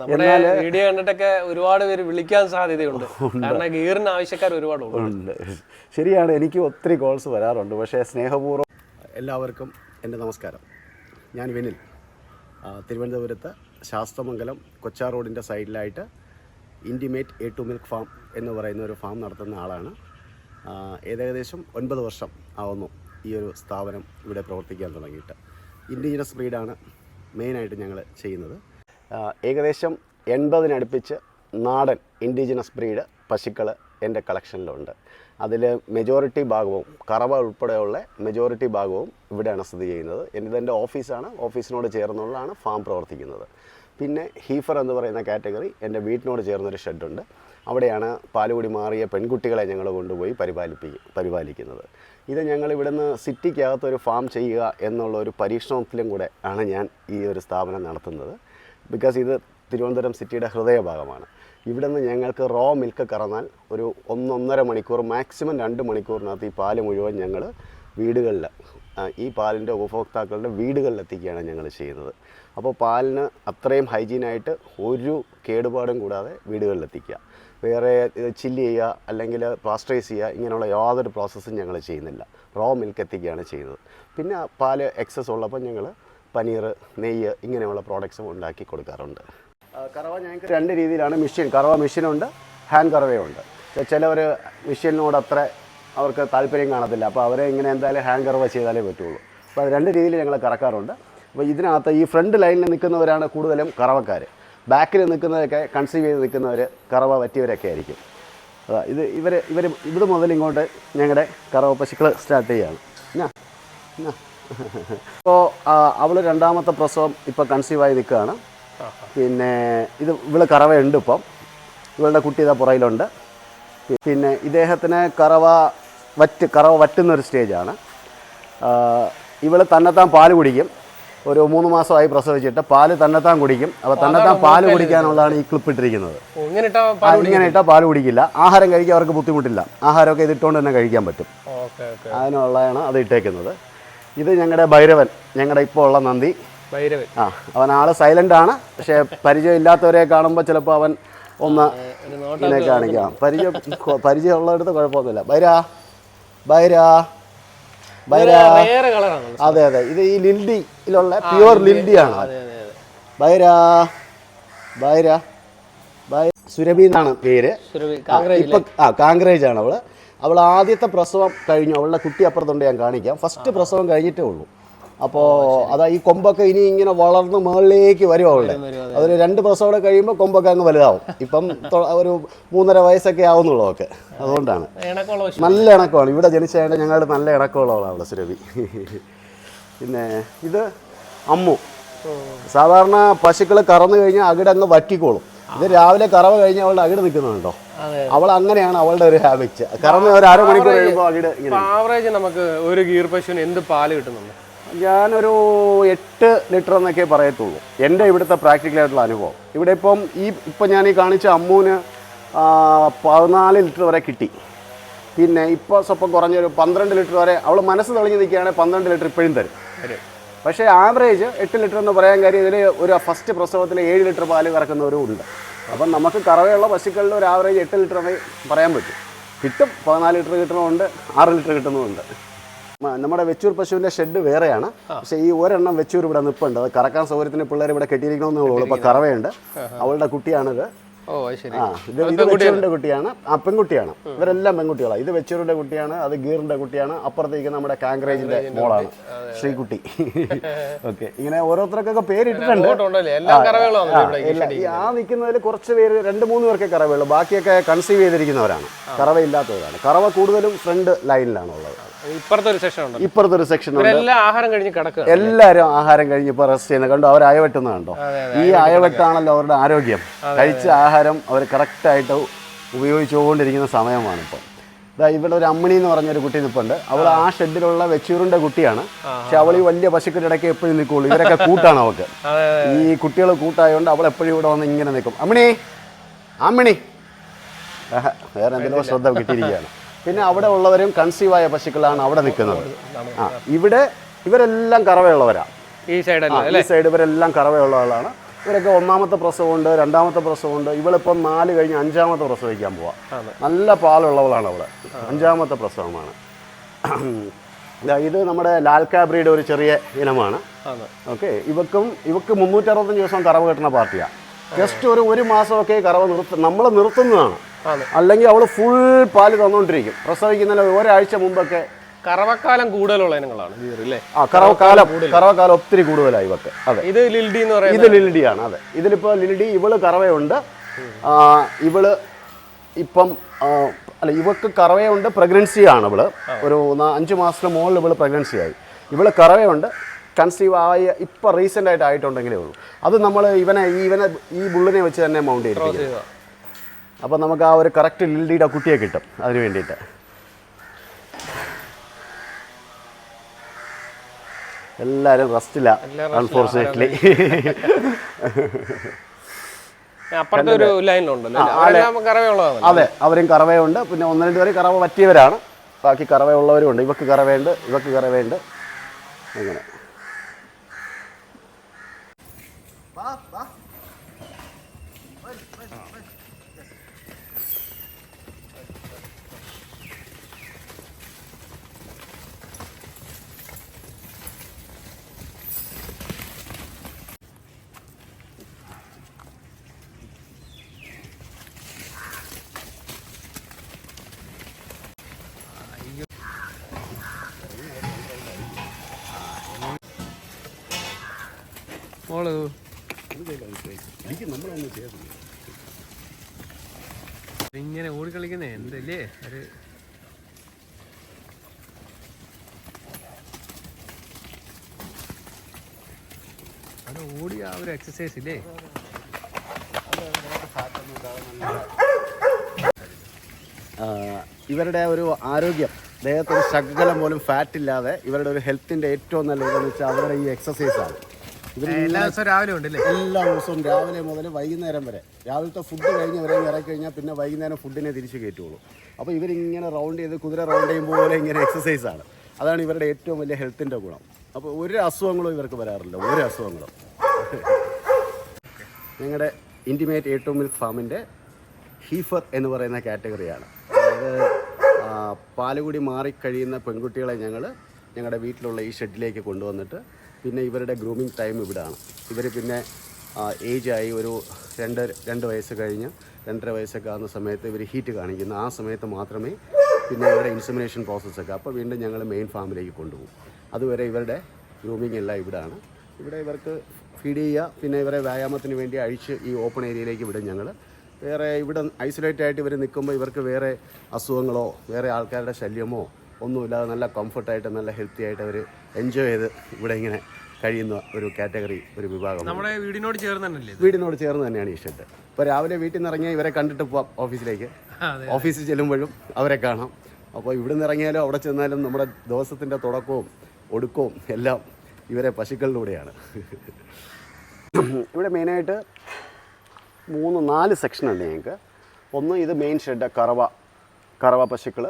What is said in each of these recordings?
Video കണ്ടിട്ടൊക്കെ ഒരുപാട് പേര് വിളിക്കാൻ സാധ്യതയുണ്ട്. കാരണം ഗിയറിന് ആവശ്യക്കാർ ഒരുപാടുണ്ട്. ശരിയാണ്, എനിക്ക് ഒത്തിരി കോൾസ് വരാറുണ്ട്. പക്ഷേ സ്നേഹപൂർവ്വം എല്ലാവർക്കും എൻ്റെ നമസ്കാരം. ഞാൻ വിനിൽ, തിരുവനന്തപുരത്ത് ശാസ്ത്രമംഗലം കൊച്ചാർ റോഡിൻ്റെ സൈഡിലായിട്ട് ഇൻറ്റിമേറ്റ് A2 മിൽക്ക് ഫാം എന്ന് പറയുന്ന ഒരു ഫാം നടത്തുന്ന ആളാണ്. ഏകദേശം 9 വർഷം ആവുന്നു ഈ ഒരു സ്ഥാപനം ഇവിടെ പ്രവർത്തിക്കാൻ തുടങ്ങിയിട്ട്. ഇൻഡിജിനസ് ബ്രീഡാണ് മെയിനായിട്ട് ഞങ്ങൾ ചെയ്യുന്നത്. ഏകദേശം 80-അടുപ്പിച്ച് നാടൻ ഇൻഡിജിനസ് ബ്രീഡ് പശുക്കൾ എൻ്റെ കളക്ഷനിലുണ്ട്. അതിൽ മെജോറിറ്റി ഭാഗവും കറവ ഉൾപ്പെടെയുള്ള മെജോറിറ്റി ഭാഗവും ഇവിടെയാണ് സ്ഥിതി ചെയ്യുന്നത്. ഇതെൻ്റെ ഓഫീസാണ്. ഓഫീസിനോട് ചേർന്നുള്ളതാണ് ഫാം പ്രവർത്തിക്കുന്നത്. പിന്നെ ഹീഫർ എന്ന് പറയുന്ന കാറ്റഗറി എൻ്റെ വീട്ടിനോട് ചേർന്നൊരു ഷെഡുണ്ട്. അവിടെയാണ് പാലുകുടി മാറിയ പെൺകുട്ടികളെ ഞങ്ങൾ കൊണ്ടുപോയി പരിപാലിക്കുന്നത്. ഇത് ഞങ്ങൾ ഇവിടുന്ന് സിറ്റിക്കകത്തൊരു ഫാം ചെയ്യുക എന്നുള്ളൊരു പരീക്ഷണത്തിലും കൂടെ ആണ് ഞാൻ ഈ ഒരു സ്ഥാപനം നടത്തുന്നത്. ബിക്കോസ് ഇത് തിരുവനന്തപുരം സിറ്റിയുടെ ഹൃദയഭാഗമാണ്. ഇവിടുന്ന് ഞങ്ങൾക്ക് റോ മിൽക്ക് കറന്നാൽ ഒരു 1-1.5 മണിക്കൂർ, മാക്സിമം 2 മണിക്കൂറിനകത്ത് ഈ പാല് മുഴുവൻ ഞങ്ങൾ വീടുകളിൽ, ഈ പാലിൻ്റെ ഉപഭോക്താക്കളുടെ വീടുകളിലെത്തിക്കുകയാണ് ഞങ്ങൾ ചെയ്യുന്നത്. അപ്പോൾ പാലിന് അത്രയും ഹൈജീനായിട്ട് ഒരു കേടുപാടും കൂടാതെ വീടുകളിലെത്തിക്കുക. വേറെ ചില്ല് ചെയ്യുക അല്ലെങ്കിൽ പാസ്റ്ററൈസ് ചെയ്യുക ഇങ്ങനെയുള്ള യാതൊരു പ്രോസസ്സും ഞങ്ങൾ ചെയ്യുന്നില്ല. റോ മിൽക്ക് എത്തിക്കുകയാണ് ചെയ്യുന്നത്. പിന്നെ പാല് എക്സസ് ഉള്ളപ്പോൾ ഞങ്ങൾ പനീർ, നെയ്യ് ഇങ്ങനെയുള്ള പ്രോഡക്ട്സും ഉണ്ടാക്കി കൊടുക്കാറുണ്ട്. കറവ ഞങ്ങൾക്ക് 2 രീതിയിലാണ്. കറവ മെഷീനുണ്ട്, ഹാൻഡ് കറവയുണ്ട്. ചിലവർ മെഷീനിനോട് അത്ര അവർക്ക് താല്പര്യം കാണത്തില്ല. അപ്പോൾ അവരെ ഇങ്ങനെ എന്തായാലും ഹാൻഡ് കറവ ചെയ്താലേ പറ്റുള്ളൂ. അപ്പോൾ അത് 2 രീതിയിൽ ഞങ്ങൾ കറക്കാറുണ്ട്. അപ്പോൾ ഇതിനകത്ത് ഈ ഫ്രണ്ട് ലൈനിൽ നിൽക്കുന്നവരാണ് കൂടുതലും കറവക്കാർ. ബാക്കിൽ നിൽക്കുന്നവരൊക്കെ കൺസീവ് ചെയ്ത് നിൽക്കുന്നവർ കറവ പറ്റിയവരൊക്കെ ആയിരിക്കും. ഇവർ മുതൽ ഇങ്ങോട്ട് ഞങ്ങളുടെ കറവ പശുക്കൾ സ്റ്റാർട്ട് ചെയ്യുകയാണ്. ഇപ്പോൾ അവൾ 2ാമത്തെ പ്രസവം ഇപ്പോൾ കൺസീവായി നിൽക്കുകയാണ്. പിന്നെ ഇവള് കറവയുണ്ട്. ഇപ്പം ഇവളുടെ കുട്ടി ഇതാ പുറയിലുണ്ട്. പിന്നെ ഇദ്ദേഹത്തിന് കറവ വറ്റുന്നൊരു സ്റ്റേജാണ്. ഇവൾ തന്നെത്താൻ പാല് കുടിക്കും. ഒരു 3 മാസമായി പ്രസവിച്ചിട്ട് പാല് തന്നെത്താൻ കുടിക്കും. അപ്പോൾ തന്നെത്താൻ പാല് കുടിക്കാനുള്ളതാണ് ഈ ക്ലിപ്പ് ഇട്ടിരിക്കുന്നത്. ഇങ്ങനെ ഇട്ടാൽ പാല് കുടിക്കില്ല. ആഹാരം കഴിക്കാൻ അവർക്ക് ബുദ്ധിമുട്ടില്ല. ആഹാരമൊക്കെ ഇതിട്ടുകൊണ്ട് തന്നെ കഴിക്കാൻ പറ്റും. അതിനുള്ളതാണ് അത് ഇട്ടേക്കുന്നത്. ഇത് ഞങ്ങളുടെ ഭൈരവൻ, ഞങ്ങളുടെ ഇപ്പോൾ ഉള്ള നന്ദി. അവൻ ആള് സൈലന്റ് ആണ്. പക്ഷെ പരിചയം ഇല്ലാത്തവരെ കാണുമ്പോൾ ചിലപ്പോൾ അവൻ ഒന്ന് ഇങ്ങനെ കാണിക്കാം. പരിചയമുള്ളടുത്ത് കുഴപ്പമൊന്നുമില്ല. അതെ, ഇത് ഈ ലിൽഡിയിലുള്ള പ്യുവർ ലിൽഡിയാണ്. സുരഭി എന്നാണ് പേര്. ഇപ്പൊ കാങ്ക്രേജ് ആണ് അവൾ ആദ്യത്തെ പ്രസവം കഴിഞ്ഞു. അവളുടെ കുട്ടി അപ്പുറത്തുണ്ട്, ഞാൻ കാണിക്കാം. ഫസ്റ്റ് പ്രസവം കഴിഞ്ഞിട്ടേ ഉള്ളൂ. അപ്പോൾ അതാ ഈ കൊമ്പൊക്കെ ഇനി ഇങ്ങനെ വളർന്ന് മുകളിലേക്ക് വരും അവളുടെ. അതൊരു 2 പ്രസവം കഴിയുമ്പോൾ കൊമ്പൊക്കെ അങ്ങ് വലുതാവും. ഇപ്പം ഒരു 3.5 വയസ്സൊക്കെ ആവുന്നുള്ളതൊക്കെ. അതുകൊണ്ടാണ് നല്ല ഇണക്കമാണ്. ഇവിടെ ജനിച്ചായിട്ട് ഞങ്ങളുടെ നല്ല ഇണക്കമുള്ളവളാണ് സുരഭി. പിന്നെ ഇത് അമ്മു. സാധാരണ പശുക്കൾ കറന്നു കഴിഞ്ഞാൽ അകിടങ്ങ് വറ്റിക്കോളും. ഇത് രാവിലെ കറവ കഴിഞ്ഞ് അവളുടെ അകിട് നിൽക്കുന്നുണ്ടോ. അവൾ അങ്ങനെയാണ് അവളുടെ ഒരു ഹാബിറ്റ്. കറന്ന് ഒരു 1/2 മണിക്കൂർ കഴിയുമ്പോൾ അകിട്. ആവറേജ് നമുക്ക് ഒരു ഗീർ പശുവിന് എന്ത് പാല് കിട്ടുന്നുണ്ട്? ഞാനൊരു 8 ലിറ്റർ എന്നൊക്കെ പറയത്തുള്ളൂ. എൻ്റെ ഇവിടുത്തെ പ്രാക്ടിക്കലായിട്ടുള്ള അനുഭവം. ഇവിടെ ഇപ്പം ഞാൻ ഈ കാണിച്ച അമ്മൂന് 14 ലിറ്റർ വരെ കിട്ടി. പിന്നെ ഇപ്പോൾ സ്വപ്പം കുറഞ്ഞൊരു 12 ലിറ്റർ വരെ അവൾ മനസ്സ് തെളിഞ്ഞ് നിൽക്കുകയാണെങ്കിൽ 12 ലിറ്റർ ഇപ്പോഴും തരും. പക്ഷേ ആവറേജ് 8 ലിറ്റർ എന്ന് പറയാൻ കാര്യം ഇതിൽ ഒരു ഫസ്റ്റ് പ്രസവത്തിൽ 7 ലിറ്റർ പാല് കറക്കുന്നവരും ഉണ്ട്. അപ്പം നമുക്ക് കറവയുള്ള പശുക്കളിൽ ഒരു ആവറേജ് 8 ലിറ്റർ പറയാൻ പറ്റും. കിട്ടും. 14 ലിറ്റർ കിട്ടുന്നതുകൊണ്ട് 6 ലിറ്റർ കിട്ടുന്നതുണ്ട്. നമ്മുടെ വെച്ചൂർ പശുവിൻ്റെ ഷെഡ് വേറെയാണ്. പക്ഷേ ഈ ഒരെണ്ണം വെച്ചൂർ ഇവിടെ നിൽപ്പുണ്ട്. അത് കറക്കാൻ സൗകര്യത്തിന് പിള്ളേർ ഇവിടെ കെട്ടിയിരിക്കണമെന്നേ ഉള്ളൂ. ഇപ്പോൾ കറവയുണ്ട്. അവളുടെ കുട്ടിയാണിത്. ഇത് വെച്ചൂരിൻ്റെ കുട്ടിയാണ്. പെൺകുട്ടിയാണ്. ഇവരെല്ലാം പെൺകുട്ടികളാണ്. ഇത് വെച്ചൂരിൻ്റെ കുട്ടിയാണ്, അത് ഗീറിൻ്റെ കുട്ടിയാണ്. അപ്പുറത്തേക്ക് നമ്മുടെ കാങ്ക്രേജിൻ്റെ മോളാണ് ശ്രീകുട്ടി. ഓക്കെ, ഇങ്ങനെ ഓരോരുത്തർക്കൊക്കെ പേരിട്ടിട്ടുണ്ട്. ആ നിൽക്കുന്നതിൽ കുറച്ച് പേര് 2-3 പേർക്കേ കറവയുള്ളൂ. ബാക്കിയൊക്കെ കൺസീവ് ചെയ്തിരിക്കുന്നവരാണ്, കറവയില്ലാത്തവരാണ്. കറവ കൂടുതലും ഫ്രണ്ട് ലൈനിലാണുള്ളത്. ഇപ്പുറത്തെ ഒരു സെക്ഷൻ ഉണ്ട്. എല്ലാവരും ആഹാരം കഴിഞ്ഞ് ഇപ്പൊ റെസ്റ്റ് ചെയ്യുന്നത് കണ്ടോ. അവർ അയവെട്ടുന്ന കണ്ടോ. ഈ അയവെട്ടാണല്ലോ അവരുടെ ആരോഗ്യം. കഴിച്ച ആഹാരം അവർ കറക്റ്റായിട്ട് ഉപയോഗിച്ചുകൊണ്ടിരിക്കുന്ന സമയമാണ് ഇപ്പം. ഇവിടെ ഒരു അമ്മിണി എന്ന് പറഞ്ഞൊരു കുട്ടി നിൽപ്പുണ്ട്. അവൾ ആ ഷെഡിലുള്ള വെച്ചൂറിന്റെ കുട്ടിയാണ്. പക്ഷെ അവൾ ഈ വലിയ പശുക്കളുടെ ഇടയ്ക്ക് എപ്പോഴും നിൽക്കുള്ളൂ. ഇവരൊക്കെ കൂട്ടാണ് അവൾക്ക്. ഈ കുട്ടികൾ കൂട്ടായതുകൊണ്ട് അവൾ എപ്പോഴും ഇവിടെ വന്ന് ഇങ്ങനെ നിൽക്കും. അമ്മിണി വേറെ എന്തെങ്കിലും ശ്രദ്ധ കിട്ടിയിരിക്കുകയാണ്. പിന്നെ അവിടെ ഉള്ളവരും കൺസീവായ പശുക്കളാണ് അവിടെ നിൽക്കുന്നത്. ഇവരെല്ലാം കറവയുള്ളവരാണ്. ഈ സൈഡ് ഇവരെല്ലാം കറവയുള്ളവരാണ്. ഇവരൊക്കെ ഒന്നാമത്തെ പ്രസവമുണ്ട്, രണ്ടാമത്തെ പ്രസവമുണ്ട്. ഇവളിപ്പം 4 കഴിഞ്ഞ് 5ാമത്തെ പ്രസവിക്കാൻ പോവാം. നല്ല പാലുള്ളവളാണ് അവൾ. 5ാമത്തെ പ്രസവമാണ്. ഇത് നമ്മുടെ ലാൽ കാബ്രിയുടെ ഒരു ചെറിയ ഇനമാണ്. ഓക്കെ, ഇവക്ക് 365 ദിവസം കറവ് കെട്ടുന്ന പാർട്ടിയാണ്. ജസ്റ്റ് ഒരു മാസമൊക്കെ കറവ് നമ്മൾ നിർത്തുന്നതാണ്. അല്ലെങ്കിൽ അവൾ ഫുൾ പാല് തന്നുകൊണ്ടിരിക്കും. പ്രസവിക്കുന്നതിന് ഒരാഴ്ച മുമ്പൊക്കെ. കറവക്കാലം കൂടുതലുള്ള ഇനങ്ങളാണ്. കറവക്കാലം ഒത്തിരി കൂടുതലായി ഇവക്ക്. അതെ, ഇത് ലിൽഡി എന്ന് പറയുന്നത്. ഇത് ലിൽഡിയാണ്. അതെ, ഇതിലിപ്പോൾ ലിൽഡി ഇവള് കറവയുണ്ട്. ഇവള് ഇപ്പം ഇവക്ക് കറവയുണ്ട്. പ്രഗ്നൻസിയാണ് ഇവള്. ഒരു 5 മാസത്തിന് മുകളിൽ ഇവള് പ്രഗ്നൻസി ആയി. ഇവള് കറവയുണ്ട്. കൺസീവ് ആയി ഇപ്പം റീസെൻ്റ് ആയിട്ട് ആയിട്ടുണ്ടെങ്കിലേ ഉള്ളൂ. അത് നമ്മൾ ഇവനെ ഈ ബുള്ളിനെ വെച്ച് തന്നെ മൗണ്ട് ചെയ്തിരിക്കും. അപ്പം നമുക്ക് ആ ഒരു കറക്റ്റ് ലിൽഡിയുടെ കുട്ടിയെ കിട്ടും. അതിന് വേണ്ടിയിട്ട് എല്ലാവരും റെസ്റ്റില്ല, അൺഫോർച്ചുനേറ്റ്ലി. അതെ, അവരും കറവയുണ്ട്. പിന്നെ 1-2 പേര് കറവ പറ്റിയവരാണ്. ബാക്കി കറവയുള്ളവരും ഉണ്ട്. ഇവക്ക് കറവയുണ്ട്. അങ്ങനെ. ഇങ്ങനെ ഓടി കളിക്കുന്നേ എന്തല്ലേ ഒരു അത് ഓടി ആ ഒരു എക്സസൈസ് ഇല്ലേ. ഇവരുടെ ഒരു ആരോഗ്യം, ദേഹത്തൊരു ശകലം പോലും ഫാറ്റ് ഇല്ലാതെ ഇവരുടെ ഒരു ഹെൽത്തിൻ്റെ ഏറ്റവും നല്ല ഇതെന്ന് വെച്ചാൽ അവരുടെ ഈ എക്സസൈസാണ്. എല്ലാ ദിവസവും രാവിലെ ഉണ്ടല്ലേ? എല്ലാ ദിവസവും രാവിലെ മുതൽ വൈകുന്നേരം വരെ. രാവിലത്തെ ഫുഡ് കഴിഞ്ഞ് ഇവരെ ഇറക്കി കഴിഞ്ഞാൽ പിന്നെ വൈകുന്നേരം ഫുഡിനെ തിരിച്ച് കയറ്റുള്ളൂ. അപ്പോൾ ഇവരിങ്ങനെ റൗണ്ട് ചെയ്ത് കുതിര റൗണ്ട് ചെയ്യുമ്പോൾ പോലെ ഇങ്ങനെ എക്സസൈസാണ്. അതാണ് ഇവരുടെ ഏറ്റവും വലിയ ഹെൽത്തിൻ്റെ ഗുണം. അപ്പോൾ ഒരു അസുഖങ്ങളും ഇവർക്ക് വരാറില്ല, ഒരു അസുഖങ്ങളും. ഞങ്ങളുടെ ഇൻറ്റിമേറ്റ് A2 മിൽക്ക് ഫാമിൻ്റെ ഹീഫർ എന്ന് പറയുന്ന കാറ്റഗറിയാണ്. അതായത് പാലുകൂടി മാറിക്കഴിയുന്ന പെൺകുട്ടികളെ ഞങ്ങളുടെ വീട്ടിലുള്ള ഈ ഷെഡിലേക്ക് കൊണ്ടുവന്നിട്ട് പിന്നെ ഇവരുടെ ഗ്രൂമിങ് ടൈം ഇവിടെയാണ്. ഇവർ പിന്നെ ഏജായി ഒരു 2 വയസ്സ് കഴിഞ്ഞ് 2.5 വയസ്സൊക്കെ ആകുന്ന സമയത്ത് ഇവർ ഹീറ്റ് കാണിക്കുന്നു. ആ സമയത്ത് മാത്രമേ പിന്നെ ഇവരുടെ ഇൻസമിനേഷൻ പ്രോസസ്സൊക്കെ. അപ്പോൾ വീണ്ടും ഞങ്ങൾ മെയിൻ ഫാമിലേക്ക് കൊണ്ടുപോകും. അതുവരെ ഇവരുടെ ഗ്രൂമിങ് എല്ലാം ഇവിടെയാണ്. ഇവിടെ ഇവർക്ക് ഫീഡ് ചെയ്യുക, പിന്നെ ഇവരെ വ്യായാമത്തിന് വേണ്ടി അഴിച്ച് ഈ ഓപ്പൺ ഏരിയയിലേക്ക് വിടും ഞങ്ങൾ. വേറെ ഇവിടെ ഐസൊലേറ്റ് ആയിട്ട് ഇവർ നിൽക്കുമ്പോൾ ഇവർക്ക് വേറെ അസുഖങ്ങളോ വേറെ ആൾക്കാരുടെ ശല്യമോ ഒന്നുമില്ലാതെ നല്ല കംഫർട്ടായിട്ട് നല്ല ഹെൽത്തി ആയിട്ട് അവർ എൻജോയ് ചെയ്ത് ഇവിടെ ഇങ്ങനെ കഴിയുന്ന ഒരു കാറ്റഗറി, ഒരു വിഭാഗം. നമ്മുടെ വീടിനോട് ചേർന്ന് തന്നെയാണ് ഈ ഷെഡ്. ഇപ്പോൾ രാവിലെ വീട്ടിൽ നിന്ന് ഇറങ്ങിയാൽ ഇവരെ കണ്ടിട്ട് പോവാം ഓഫീസിലേക്ക്. ഓഫീസിൽ ചെല്ലുമ്പോഴും അവരെ കാണാം. അപ്പോൾ ഇവിടെ നിന്ന് ഇറങ്ങിയാലും അവിടെ ചെന്നാലും നമ്മുടെ ദിവസത്തിൻ്റെ തുടക്കവും ഒടുക്കവും എല്ലാം ഇവരെ പശുക്കളിലൂടെയാണ്. ഇവിടെ മെയിനായിട്ട് 3-4 സെക്ഷനുണ്ട് ഞങ്ങൾക്ക്. ഒന്ന് ഇത് മെയിൻ ഷെഡ്, കറവ പശുക്കൾ,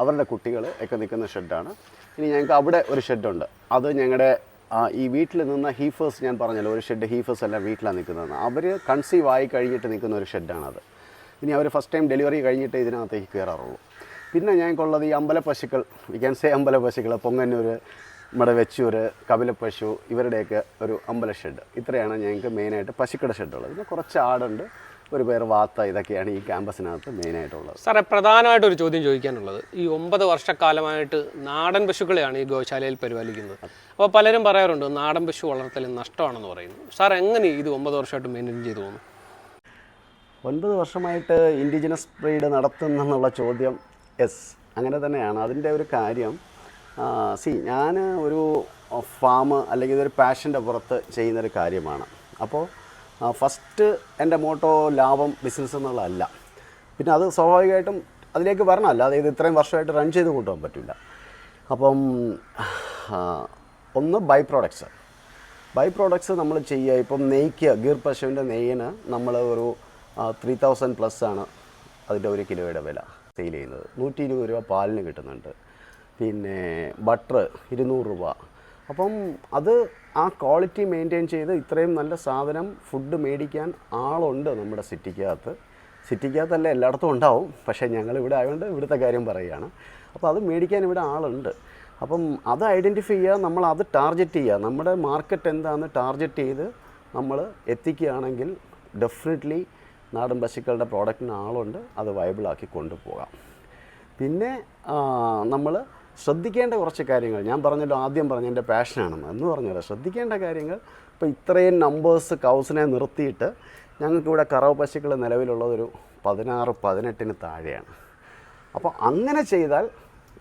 അവരുടെ കുട്ടികൾ ഒക്കെ നിൽക്കുന്ന ഷെഡാണ്. ഇനി ഞങ്ങൾക്ക് അവിടെ ഒരു ഷെഡുണ്ട്. അത് ഞങ്ങളുടെ ഈ വീട്ടിൽ നിന്ന ഹീഫേഴ്സ്, ഞാൻ പറഞ്ഞല്ലോ ഒരു ഷെഡ് ഹീഫേഴ്സ് എല്ലാം വീട്ടിലാണ് നിൽക്കുന്നതെന്ന്. അവർ കൺസീവ് ആയി കഴിഞ്ഞിട്ട് നിൽക്കുന്ന ഒരു ഷെഡാണത്. ഇനി അവർ ഫസ്റ്റ് ടൈം ഡെലിവറി കഴിഞ്ഞിട്ട് ഇതിനകത്തേക്ക് കയറാറുള്ളൂ. പിന്നെ ഞങ്ങൾക്കുള്ളത് ഈ അമ്പലപ്പശുക്കൾ, അമ്പലപ്പശുക്കൾ, പൊങ്ങന്നൂർ, നമ്മുടെ വെച്ചൂർ, കപിലപ്പശു, ഇവരുടെയൊക്കെ ഒരു അമ്പല ഷെഡ്. ഇത്രയാണ് ഞങ്ങൾക്ക് മെയിനായിട്ട് പശുക്കളുടെ ഷെഡുള്ളത്. പിന്നെ കുറച്ച് ആടുണ്ട്, ഒരു പേർ വാത്ത, ഇതൊക്കെയാണ് ഈ ക്യാമ്പസിനകത്ത് മെയിനായിട്ടുള്ളത്. സാറേ, പ്രധാനമായിട്ടൊരു ചോദ്യം ചോദിക്കാനുള്ളത്, ഈ 9 വർഷക്കാലമായിട്ട് നാടൻ പശുക്കളെയാണ് ഈ ഗോശാലയിൽ പരിപാലിക്കുന്നത്. അപ്പോൾ പലരും പറയാറുണ്ട് നാടൻ പശു വളർത്തൽ നഷ്ടമാണെന്ന് പറയുന്നു. സാർ എങ്ങനെ ഇത് 9 വർഷമായിട്ട് മെയിൻറ്റെയിൻ ചെയ്തു പോകുന്നു? 9 വർഷമായിട്ട് ഇൻഡിജിനസ് ബ്രീഡ് നടത്തുന്നെന്നുള്ള ചോദ്യം, യെസ്, അങ്ങനെ തന്നെയാണ്. അതിൻ്റെ ഒരു കാര്യം, ഞാൻ ഒരു ഫാം അല്ലെങ്കിൽ ഇതൊരു പാഷൻ്റെ പുറത്ത് ചെയ്യുന്നൊരു കാര്യമാണ്. അപ്പോൾ ഫസ്റ്റ് എൻ്റെ മോട്ടോ ലാഭം ബിസിനസ് എന്നുള്ളതല്ല. പിന്നെ അത് സ്വാഭാവികമായിട്ടും അതിലേക്ക് വരണമല്ല, അതായത് ഇത്രയും വർഷമായിട്ട് റൺ ചെയ്ത് കൊണ്ടുപോകാൻ പറ്റില്ല. അപ്പം ഒന്ന് ബൈ പ്രോഡക്ട്സ് നമ്മൾ ചെയ്യുക. ഇപ്പം നെയ്ക്ക്, ഗീർ പശുവിൻ്റെ നെയ്യിന് നമ്മൾ ഒരു 3000+ ആണ് അതിൻ്റെ 1 കിലോയുടെ വില സെയിൽ ചെയ്യുന്നത്. 120 രൂപ പാലിന് കിട്ടുന്നുണ്ട്. പിന്നെ ബട്ടർ 200 രൂപ. അപ്പം അത് ആ ക്വാളിറ്റി മെയിൻറ്റെയിൻ ചെയ്ത് ഇത്രയും നല്ല സാധനം ഫുഡ് മേടിക്കാൻ ആളുണ്ട് നമ്മുടെ സിറ്റിക്കകത്തല്ല എല്ലായിടത്തും ഉണ്ടാവും, പക്ഷേ ഞങ്ങളിവിടെ ആയതുകൊണ്ട് ഇവിടുത്തെ കാര്യം പറയുകയാണ്. അപ്പോൾ അത് മേടിക്കാൻ ഇവിടെ ആളുണ്ട്. അപ്പം അത് ഐഡൻറ്റിഫൈ ചെയ്യുക, നമ്മൾ അത് ടാർഗറ്റ് ചെയ്യുക, നമ്മുടെ മാർക്കറ്റ് എന്താണെന്ന് ടാർഗറ്റ് ചെയ്ത് നമ്മൾ എത്തിക്കുകയാണെങ്കിൽ ഡെഫിനറ്റ്ലി നാടൻ പശുക്കളുടെ പ്രോഡക്റ്റിന് ആളുണ്ട്, അത് വയബിളാക്കി കൊണ്ടുപോകാം. പിന്നെ നമ്മൾ ശ്രദ്ധിക്കേണ്ട കുറച്ച് കാര്യങ്ങൾ ഞാൻ പറഞ്ഞല്ലോ, ആദ്യം പറഞ്ഞ എൻ്റെ പാഷനാണെന്ന് എന്ന് പറഞ്ഞല്ലോ. ശ്രദ്ധിക്കേണ്ട കാര്യങ്ങൾ, ഇപ്പോൾ ഇത്രയും നമ്പേഴ്സ് കൗസിനെ നിർത്തിയിട്ട് ഞങ്ങൾക്കിവിടെ കറവ പശുക്കൾ നിലവിലുള്ളതൊരു 16-18 താഴെയാണ്. അപ്പോൾ അങ്ങനെ ചെയ്താൽ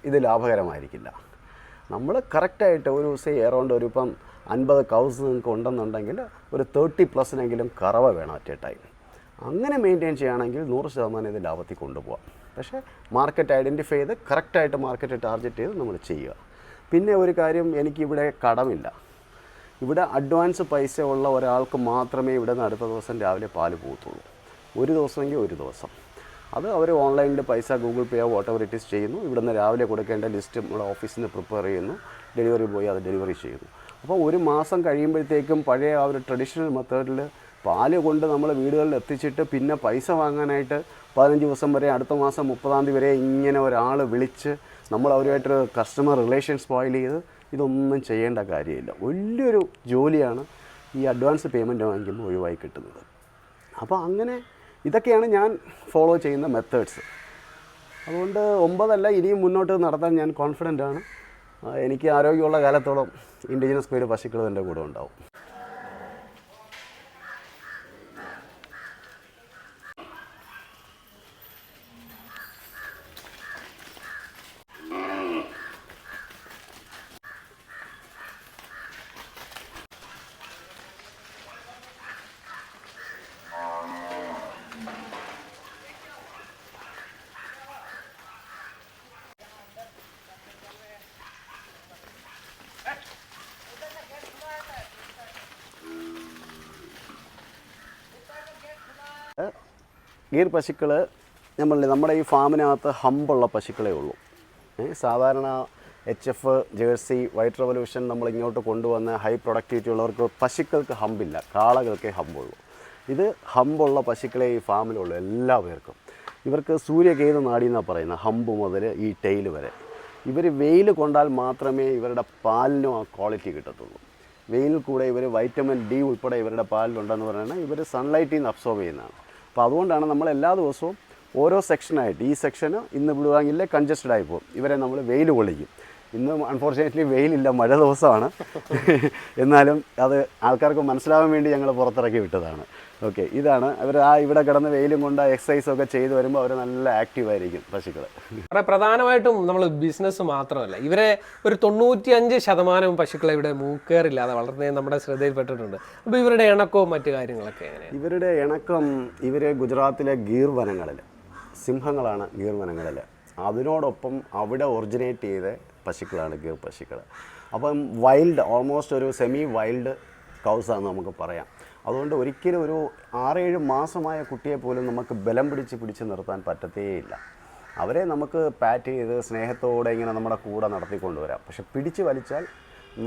ഇത് ലാഭകരമായിരിക്കില്ല. നമ്മൾ കറക്റ്റായിട്ട് ഒരു ദിവസം എറൗണ്ട് ഒരു ഇപ്പം 50 കൗസ് നിങ്ങൾക്ക് ഉണ്ടെന്നുണ്ടെങ്കിൽ ഒരു 30+ കറവ വേണം അറ്റ് എ ടൈം. അങ്ങനെ മെയിൻറ്റെയിൻ ചെയ്യുകയാണെങ്കിൽ 100% ഇത് ലാഭത്തിൽ കൊണ്ടുപോകാം. പക്ഷേ മാർക്കറ്റ് ഐഡൻറ്റിഫൈ ചെയ്ത് കറക്റ്റായിട്ട് മാർക്കറ്റ് ടാർഗറ്റ് ചെയ്ത് നമ്മൾ ചെയ്യുക. പിന്നെ ഒരു കാര്യം, എനിക്കിവിടെ കടമില്ല. ഇവിടെ അഡ്വാൻസ് പൈസ ഉള്ള ഒരാൾക്ക് മാത്രമേ ഇവിടെ നിന്ന് അടുത്ത ദിവസം രാവിലെ പാല് പോകത്തുള്ളൂ. ഒരു ദിവസമെങ്കിൽ ഒരു ദിവസം. അത് അവർ ഓൺലൈനിൽ പൈസ ഗൂഗിൾ പേയോ വാട്ടെവർ ഇറ്റ് ഈസ് ചെയ്യുന്നു. ഇവിടെ നിന്ന് രാവിലെ കൊടുക്കേണ്ട ലിസ്റ്റ് നമ്മുടെ ഓഫീസിൽ നിന്ന് പ്രിപ്പയർ ചെയ്യുന്നു, ഡെലിവറി ബോയ് അത് ഡെലിവറി ചെയ്യുന്നു. അപ്പോൾ ഒരു മാസം കഴിയുമ്പോഴത്തേക്കും പഴയ ആ ഒരു ട്രഡീഷണൽ മെത്തേഡിൽ പാല് കൊണ്ട് നമ്മൾ വീടുകളിൽ എത്തിച്ചിട്ട് പിന്നെ പൈസ വാങ്ങാനായിട്ട് 15 ദിവസം വരെ, അടുത്ത മാസം 30-ാം തീയതി വരെ ഇങ്ങനെ ഒരാൾ വിളിച്ച് നമ്മൾ അവരുമായിട്ടൊരു കസ്റ്റമർ റിലേഷൻ സ്പോയിൽ ചെയ്ത് ഇതൊന്നും ചെയ്യേണ്ട കാര്യമില്ല. വലിയൊരു ജോലിയാണ് ഈ അഡ്വാൻസ് പേയ്മെൻറ്റ് വാങ്ങിക്കുമ്പോൾ ഒഴിവായി കിട്ടുന്നത്. അപ്പോൾ അങ്ങനെ ഇതൊക്കെയാണ് ഞാൻ ഫോളോ ചെയ്യുന്ന മെത്തേഡ്സ്. അതുകൊണ്ട് 9 ഇനിയും മുന്നോട്ട് നടത്താൻ ഞാൻ കോൺഫിഡൻ്റ് ആണ്. എനിക്ക് ആരോഗ്യമുള്ള കാലത്തോളം ഇൻഡിജിനസ് ബ്രീഡ് പശുക്കൾ എൻ്റെ കൂടെ ഉണ്ടാവും. ഗീർ പശുക്കൾ നമ്മുടെ ഈ ഫാമിനകത്ത് ഹമ്പുള്ള പശുക്കളേ ഉള്ളൂ. സാധാരണ HF, ജേഴ്സി, വൈറ്റ് റെവല്യൂഷൻ നമ്മൾ ഇങ്ങോട്ട് കൊണ്ടുവന്ന ഹൈ പ്രൊഡക്ടിവിറ്റി ഉള്ളവർക്ക് പശുക്കൾക്ക് ഹമ്പില്ല, കാളകൾക്കേ ഹമ്പുള്ളൂ. ഇത് ഹമ്പുള്ള പശുക്കളെ ഈ ഫാമിലുള്ളൂ എല്ലാ പേർക്കും. ഇവർക്ക് സൂര്യകേതു നാടി എന്നാണ് പറയുന്നത്, ഹമ്പ് മുതൽ ഈ ടെയിൽ വരെ. ഇവർ വെയിൽ കൊണ്ടാൽ മാത്രമേ ഇവരുടെ പാലിനും ആ ക്വാളിറ്റി കിട്ടത്തുള്ളൂ. വെയിലിൽ കൂടെ ഇവർ വൈറ്റമിൻ D ഉൾപ്പെടെ ഇവരുടെ പാലിലുണ്ടെന്ന് പറയുന്നത് ഇവർ സൺലൈറ്റിൽ നിന്ന് അബ്സോർബ് ചെയ്യുന്നതാണ്. അപ്പോൾ അതുകൊണ്ടാണ് നമ്മൾ എല്ലാ ദിവസവും ഓരോ സെക്ഷനായിട്ട്, ഈ സെക്ഷന് ഇന്ന് വിടുവാങ്ങില്ലേ കൺജസ്റ്റഡ് ആയി പോകും, ഇവരെ നമ്മൾ വെയിൽ കൊള്ളിക്കും. ഇന്ന് അൺഫോർച്യുനേറ്റ്ലി വെയിലില്ല, മഴ ദിവസമാണ്. എന്നാലും അത് ആൾക്കാർക്ക് മനസ്സിലാവാൻ വേണ്ടി ഞങ്ങൾ പുറത്തിറക്കി വിട്ടതാണ്. ഓക്കെ, ഇതാണ് അവർ ഇവിടെ കിടന്ന് വെയിലും കൊണ്ട് എക്സസൈസൊക്കെ ചെയ്ത് വരുമ്പോൾ അവർ നല്ല ആക്റ്റീവായിരിക്കും പശുക്കൾ. പ്രധാനമായിട്ടും നമ്മൾ ബിസിനസ് മാത്രമല്ല, ഇവരെ ഒരു 95% പശുക്കളെ ഇവിടെ മൂക്കേറില്ലാതെ വളർത്തുന്നത് നമ്മുടെ ശ്രദ്ധയിൽപ്പെട്ടിട്ടുണ്ട്. അപ്പോൾ ഇവരുടെ ഇണക്കവും മറ്റു കാര്യങ്ങളൊക്കെ എങ്ങനെയാണ്? ഇവരുടെ ഇണക്കം, ഇവർ ഗുജറാത്തിലെ ഗീർ വനങ്ങളിൽ, സിംഹങ്ങളാണ് ഗീർ വനങ്ങളിൽ, അതിനോടൊപ്പം അവിടെ ഒറിജിനേറ്റ് ചെയ്ത പശുക്കളാണ് ഗീർ പശുക്കൾ. അപ്പം വൈൽഡ്, ഓൾമോസ്റ്റ് ഒരു സെമി വൈൽഡ് കൗസാന്ന് നമുക്ക് പറയാം. അതുകൊണ്ട് ഒരിക്കലും ഒരു 6-7 മാസമായ കുട്ടിയെ പോലും നമുക്ക് ബലം പിടിച്ച് നിർത്താൻ പറ്റത്തേയില്ല. അവരെ നമുക്ക് പാറ്റ് ചെയ്ത് സ്നേഹത്തോടെ ഇങ്ങനെ നമ്മുടെ കൂടെ നടത്തിക്കൊണ്ടുവരാം. പക്ഷെ പിടിച്ച് വലിച്ചാൽ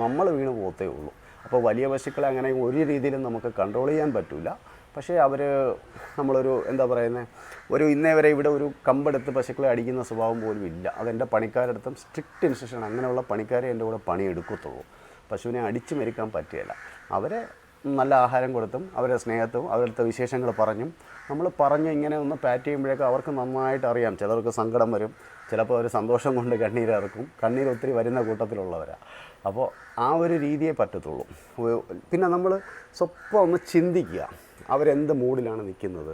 നമ്മൾ വീണ് പോകത്തേ ഉള്ളൂ. അപ്പോൾ വലിയ പശുക്കളെ അങ്ങനെ ഒരു രീതിയിലും നമുക്ക് കൺട്രോൾ ചെയ്യാൻ പറ്റില്ല. പക്ഷേ നമ്മളൊരു എന്താ പറയുന്നത്, ഇന്നേ വരെ ഇവിടെ ഒരു കമ്പെടുത്ത് പശുക്കളെ അടിക്കുന്ന സ്വഭാവം പോലും ഇല്ല. അതെൻ്റെ പണിക്കാരടുത്തും സ്ട്രിക്റ്റ് ഇൻസ്ട്രക്ഷൻ, അങ്ങനെയുള്ള പണിക്കാരെ എൻ്റെ കൂടെ പണിയെടുക്കത്തുള്ളൂ. പശുവിനെ അടിച്ചു മെരിക്കാൻ പറ്റുകയില്ല. അവരെ നല്ല ആഹാരം കൊടുത്തും അവരുടെ സ്നേഹത്തും അവരുടെ വിശേഷങ്ങൾ പറഞ്ഞും നമ്മൾ ഇങ്ങനെ ഒന്ന് പാറ്റ് ചെയ്യുമ്പോഴേക്കും അവർക്ക് നന്നായിട്ട് അറിയാം. ചിലർക്ക് സങ്കടം വരും, ചിലപ്പോൾ അവർ സന്തോഷം കൊണ്ട് കണ്ണീരിറക്കും. കണ്ണീർ ഒത്തിരി വരുന്ന കൂട്ടത്തിലുള്ളവരാണ്. അപ്പോൾ ആ ഒരു രീതിയേ പറ്റത്തുള്ളൂ. പിന്നെ നമ്മൾ സ്വപ്പം ഒന്ന് ചിന്തിക്കുക, അവരെന്ത് മൂഡിലാണ് നിൽക്കുന്നത്,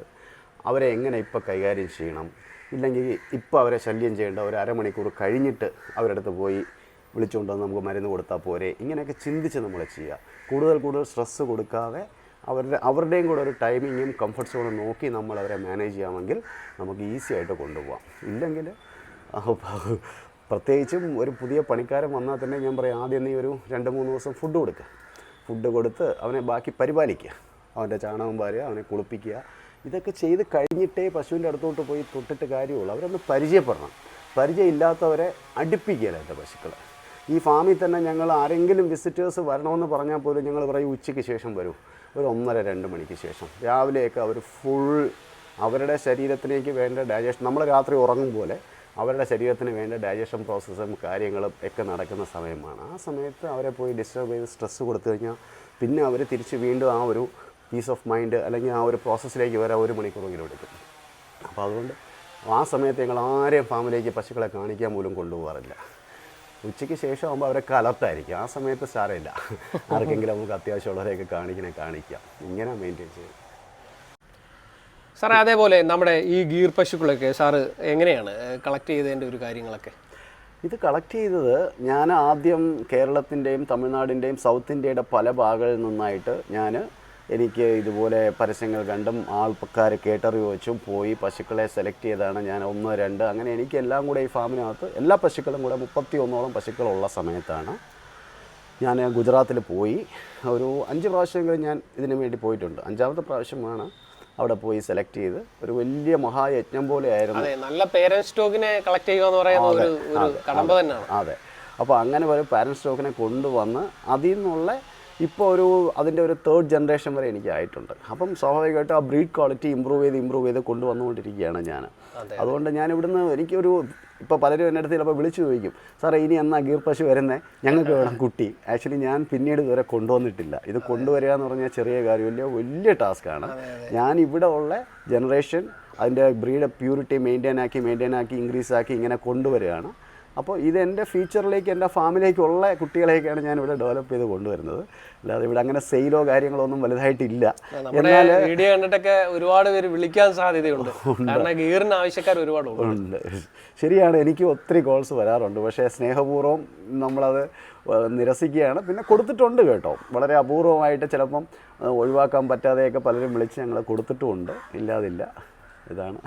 അവരെ എങ്ങനെ ഇപ്പോൾ കൈകാര്യം ചെയ്യണം. ഇല്ലെങ്കിൽ ഇപ്പോൾ അവരെ ശല്യം ചെയ്യേണ്ട ഒരു അരമണിക്കൂർ കഴിഞ്ഞിട്ട് അവരുടെ അടുത്ത് പോയി വിളിച്ചുകൊണ്ടുവന്ന് നമുക്ക് മരുന്ന് കൊടുത്താൽ പോരെ. ഇങ്ങനെയൊക്കെ ചിന്തിച്ച് നമ്മൾ ചെയ്യുക. കൂടുതൽ സ്ട്രെസ്സ് കൊടുക്കാതെ അവരുടെയും കൂടെ ഒരു ടൈമിങ്ങും കംഫർട്ട് സോണും നോക്കി നമ്മൾ അവരെ മാനേജ് ചെയ്യാമെങ്കിൽ നമുക്ക് ഈസി ആയിട്ട് കൊണ്ടുപോകാം. ഇല്ലെങ്കിൽ പ്രത്യേകിച്ചും ഒരു പുതിയ പണിക്കാരൻ വന്നാൽ തന്നെ ഞാൻ പറയാം, ആദ്യം നീ ഒരു 2-3 ദിവസം ഫുഡ് കൊടുത്ത് അവനെ ബാക്കി പരിപാലിക്കുക. അവൻ്റെ ചാണകം വാരുക, അവനെ കുളിപ്പിക്കുക. ഇതൊക്കെ ചെയ്ത് കഴിഞ്ഞിട്ടേ പശുവിൻ്റെ അടുത്തോട്ട് പോയി തൊട്ടിട്ട് കാര്യമുള്ളൂ. അവരൊന്ന് പരിചയപ്പെടണം. പരിചയമില്ലാത്തവരെ അടുപ്പിക്കുകയല്ല എൻ്റെ പശുക്കളെ. ഈ ഫാമിൽ തന്നെ ഞങ്ങൾ ആരെങ്കിലും വിസിറ്റേഴ്സ് വരണമെന്ന് പറഞ്ഞാൽ പോലും ഞങ്ങൾ പറയും ഉച്ചയ്ക്ക് ശേഷം വരും, ഒരു 1:30-2 മണിക്ക് ശേഷം. രാവിലെയൊക്കെ അവർ ഫുൾ അവരുടെ ശരീരത്തിലേക്ക് വേണ്ട ഡൈജഷൻ, നമ്മൾ രാത്രി ഉറങ്ങും പോലെ അവരുടെ ശരീരത്തിന് വേണ്ട ഡൈജഷൻ പ്രോസസ്സും കാര്യങ്ങളും ഒക്കെ നടക്കുന്ന സമയമാണ്. ആ സമയത്ത് അവരെ പോയി ഡിസ്റ്റർബ് ചെയ്ത് സ്ട്രെസ്സ് കൊടുത്തു കഴിഞ്ഞാൽ പിന്നെ അവർ തിരിച്ച് വീണ്ടും ആ ഒരു പീസ് ഓഫ് മൈൻഡ് അല്ലെങ്കിൽ ആ ഒരു പ്രോസസ്സിലേക്ക് വരാൻ 1 മണിക്കൂറെങ്കിലും എടുക്കും. അപ്പോൾ അതുകൊണ്ട് ആ സമയത്ത് ഞങ്ങൾ ആരെയും ഫാമിലേക്ക് പശുക്കളെ കാണിക്കാൻ പോലും കൊണ്ടുപോകാറില്ല. ഉച്ചയ്ക്ക് ശേഷം ആകുമ്പോൾ അവരൊക്കെ അലർട്ടായിരിക്കും. ആ സമയത്ത് സാരമില്ല, ആർക്കെങ്കിലും നമുക്ക് അത്യാവശ്യമുള്ളവരെയൊക്കെ കാണിക്കാം. ഇങ്ങനെ മെയിൻറ്റെയിൻ ചെയ്യും. സാറേ, അതേപോലെ നമ്മുടെ ഈ ഗീർ പശുക്കളൊക്കെ സാറ് എങ്ങനെയാണ് കളക്ട് ചെയ്തതിൻ്റെ ഒരു കാര്യങ്ങളൊക്കെ? ഇത് കളക്ട് ചെയ്തത് ഞാൻ ആദ്യം കേരളത്തിൻ്റെയും തമിഴ്നാടിൻ്റെയും സൗത്ത് ഇന്ത്യയുടെ പല ഭാഗങ്ങളിൽ നിന്നായിട്ട് എനിക്ക് ഇതുപോലെ പരസ്യങ്ങൾ കണ്ടും ആൾക്കാർ കേട്ടറിവ് വെച്ചും പോയി പശുക്കളെ സെലക്ട് ചെയ്താണ് ഞാൻ 1, 2 അങ്ങനെ എനിക്ക് എല്ലാം കൂടെ ഈ ഫാമിനകത്ത് എല്ലാ പശുക്കളും കൂടെ 31ഓളം പശുക്കളുള്ള സമയത്താണ് ഞാൻ ഗുജറാത്തിൽ പോയി. ഒരു 5 പ്രാവശ്യമെങ്കിലും ഞാൻ ഇതിനു വേണ്ടി പോയിട്ടുണ്ട്. 5ാമത്തെ പ്രാവശ്യമാണ് അവിടെ പോയി സെലക്ട് ചെയ്ത്. ഒരു വലിയ മഹായജ്ഞം പോലെ ആയിരുന്നു. നല്ല പേരന്റ് സ്റ്റോക്കിനെ കളക്ട് ചെയ്യുക എന്ന് പറയുന്നത് ഒരു കടമ്പ തന്നെയാണ്. അതെ. അപ്പോൾ അങ്ങനെ ഒരു പാരന്റ് സ്റ്റോക്കിനെ കൊണ്ടുവന്ന് അതിൽ നിന്നുള്ള ഇപ്പോൾ അതിൻ്റെ ഒരു 3rd ജനറേഷൻ വരെ എനിക്ക് ആയിട്ടുണ്ട്. അപ്പം സ്വാഭാവികമായിട്ടും ആ ബ്രീഡ് ക്വാളിറ്റി ഇമ്പ്രൂവ് ചെയ്ത് കൊണ്ടുവന്നുകൊണ്ടിരിക്കുകയാണ് ഞാൻ. അതുകൊണ്ട് ഞാൻ ഇവിടുന്ന് ഇപ്പോൾ പലരും എൻ്റെ അടുത്ത് ചിലപ്പോൾ വിളിച്ചു ചോദിക്കും, സാറേ ഇനി എന്നാ ഗീർ പശു വരുന്നത്, ഞങ്ങൾക്ക് വേണം കുട്ടി. ആക്ച്വലി ഞാൻ പിന്നീട് ഇതുവരെ കൊണ്ടുവന്നിട്ടില്ല. ഇത് കൊണ്ടുവരിക എന്ന് പറഞ്ഞാൽ ചെറിയ കാര്യമില്ല, വലിയ ടാസ്ക്കാണ്. ഞാൻ ഇവിടെ ഉള്ള ജനറേഷൻ അതിൻ്റെ ബ്രീഡ് പ്യൂരിറ്റി മെയിൻറ്റെയിൻ ആക്കി ഇൻക്രീസ് ആക്കി ഇങ്ങനെ കൊണ്ടുവരികയാണ്. അപ്പോൾ ഇതെൻ്റെ ഫ്യൂച്ചറിലേക്ക് എൻ്റെ ഫാമിലേക്കുള്ള കുട്ടികളെയൊക്കെയാണ് ഞാനിവിടെ ഡെവലപ്പ് ചെയ്ത് കൊണ്ടുവരുന്നത്. അല്ലാതെ ഇവിടെ അങ്ങനെ സെയിലോ കാര്യങ്ങളോ ഒന്നും വലുതായിട്ടില്ല. എന്നാൽ വീഡിയോ കണ്ടിട്ടൊക്കെ ഒരുപാട് പേര് വിളിക്കാൻ സാധ്യതയുണ്ട്, കാരണം ഗീറിന് ആവശ്യക്കാർ ഒരുപാട് ഉണ്ട്. ശരിയാണ്, എനിക്ക് ഒത്തിരി കോൾസ് വരാറുണ്ട്. പക്ഷേ സ്നേഹപൂർവ്വം നമ്മളത് നിരസിക്കുകയാണ്. പിന്നെ കൊടുത്തിട്ടുണ്ട് കേട്ടോ, വളരെ അപൂർവമായിട്ട് ചിലപ്പം ഒഴിവാക്കാൻ പറ്റാതെയൊക്കെ പലരും വിളിച്ച് ഞങ്ങൾ കൊടുത്തിട്ടുമുണ്ട്, ഇല്ലാതില്ല. ഇതാണ്.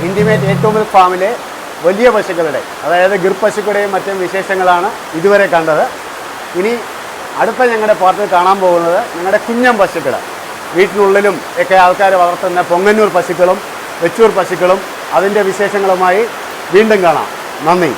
ഇൻറ്റിമേറ്റ് ഏറ്റവും മിൽക്ക് ഫാമിലെ വലിയ പശുക്കളുടെ, അതായത് ഗിർ പശുക്കളുടെയും മറ്റും വിശേഷങ്ങളാണ് ഇതുവരെ കണ്ടത്. ഇനി അടുത്ത ഞങ്ങളുടെ പാർട്ടിൽ കാണാൻ പോകുന്നത് ഞങ്ങളുടെ കുഞ്ഞൻ പശുക്കൾ, വീട്ടിനുള്ളിലും ഒക്കെ ആൾക്കാർ വളർത്തുന്ന പൊങ്ങന്നൂർ പശുക്കളും വെച്ചൂർ പശുക്കളും അതിൻ്റെ വിശേഷങ്ങളുമായി വീണ്ടും കാണാം. നന്ദി.